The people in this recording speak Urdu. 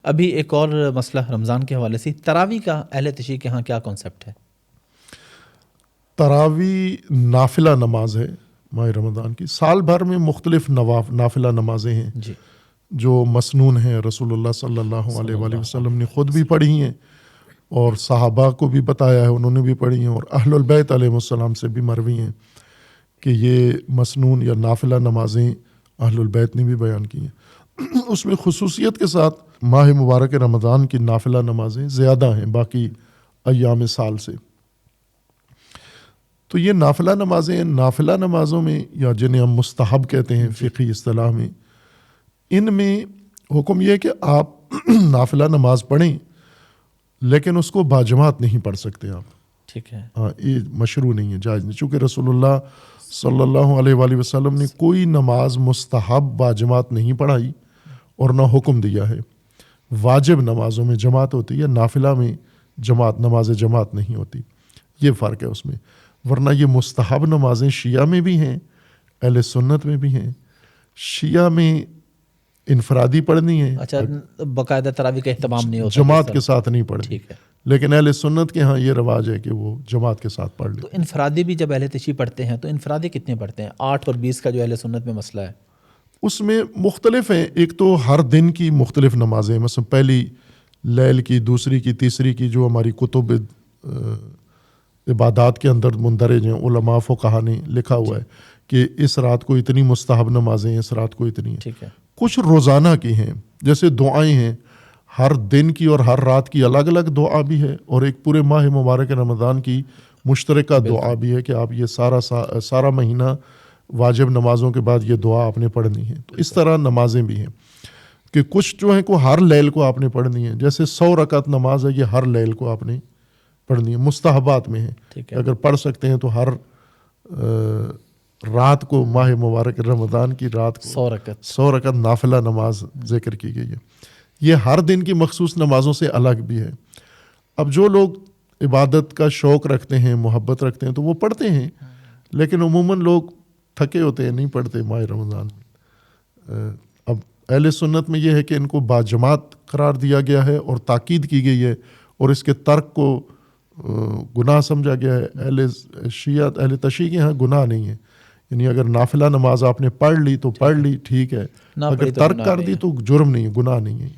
ابھی ایک اور مسئلہ رمضان کے حوالے سے، تراویح کا اہل تشیع کے ہاں کیا کانسیپٹ ہے؟ تراویح نافلہ نماز ہے ماہ رمضان کی. سال بھر میں مختلف نافلہ نمازیں ہیں جی، جو مسنون ہیں. رسول اللہ صلی اللہ علیہ وآلہ وسلم نے خود بھی پڑھی ہیں اور صحابہ کو بھی بتایا ہے، انہوں نے بھی پڑھی ہیں، اور اہل البیت علیہ السلام سے بھی مروی ہیں کہ یہ مسنون یا نافلہ نمازیں اہل البیت نے بھی بیان کی ہیں. اس میں خصوصیت کے ساتھ ماہ مبارک رمضان کی نافلہ نمازیں زیادہ ہیں باقی ایام سال سے. تو یہ نافلہ نمازیں، نافلہ نمازوں میں یا جنہیں ہم مستحب کہتے ہیں فقہی اصطلاح میں، ان میں حکم یہ ہے کہ آپ نافلہ نماز پڑھیں لیکن اس کو باجماعت نہیں پڑھ سکتے آپ. ٹھیک ہے. ہاں، یہ مشروع نہیں ہے، جائز نہیں، چونکہ رسول اللہ صلی اللہ علیہ وآلہ وسلم نے کوئی نماز مستحب باجماعت نہیں پڑھائی اور نہ حکم دیا ہے. واجب نمازوں میں جماعت ہوتی ہے، نافلہ میں نماز جماعت نہیں ہوتی. یہ فرق ہے اس میں. ورنہ یہ مستحب نمازیں شیعہ میں بھی ہیں، اہل سنت میں بھی ہیں. شیعہ میں انفرادی پڑھنی ہے، اچھا، باقاعدہ تراویح کا اہتمام نہیں ہوتا جماعت کے ساتھ نہیں پڑھنی. ٹھیک ہے. لیکن اہل سنت کے ہاں یہ رواج ہے کہ وہ جماعت کے ساتھ پڑھ لیں. تو انفرادی بھی جب اہل تشیع پڑھتے ہیں تو انفرادی کتنے پڑھتے ہیں؟ 8 اور 20 کا جو اہل سنت میں مسئلہ ہے. اس میں مختلف ہیں. ایک تو ہر دن کی مختلف نمازیں، مثلا پہلی لیل کی، دوسری کی، تیسری کی، جو ہماری کتب عبادات کے اندر مندرج ہیں. علماء فقہا نے لکھا ہوا ہے کہ اس رات کو اتنی مستحب نمازیں، اس رات کو اتنی ہیں. ٹھیک ہے. کچھ روزانہ کی ہیں، جیسے دعائیں ہیں، ہر دن کی اور ہر رات کی الگ الگ دعا بھی ہے، اور ایک پورے ماہ مبارک رمضان کی مشترکہ دعا بھی ہے کہ آپ یہ سارا مہینہ واجب نمازوں کے بعد یہ دعا آپ نے پڑھنی ہے. تو اس طرح نمازیں بھی ہیں کہ کچھ جو ہیں کو ہر لیل کو آپ نے پڑھنی ہے. جیسے 100 رکعت نماز ہے، یہ ہر لیل کو آپ نے پڑھنی ہے. مستحبات میں ہے، اگر پڑھ سکتے ہیں تو ہر رات کو ماہ مبارک رمضان کی رات کو 100 رکعت نافلہ نماز ذکر کی گئی ہے. یہ ہر دن کی مخصوص نمازوں سے الگ بھی ہے. اب جو لوگ عبادت کا شوق رکھتے ہیں، محبت رکھتے ہیں، تو وہ پڑھتے ہیں، لیکن عموماً لوگ تھکے ہوتے ہیں، نہیں پڑھتے ماہ رمضان میں. اب اہل سنت میں یہ ہے کہ ان کو باجماعت قرار دیا گیا ہے اور تاکید کی گئی ہے، اور اس کے ترک کو گناہ سمجھا گیا ہے. اہل تشیع کے ہاں گناہ نہیں ہے. یعنی اگر نافلہ نماز آپ نے پڑھ لی تو پڑھ لی، ٹھیک ہے، اگر ترک کر دی تو جرم نہیں ہے، گناہ نہیں ہے.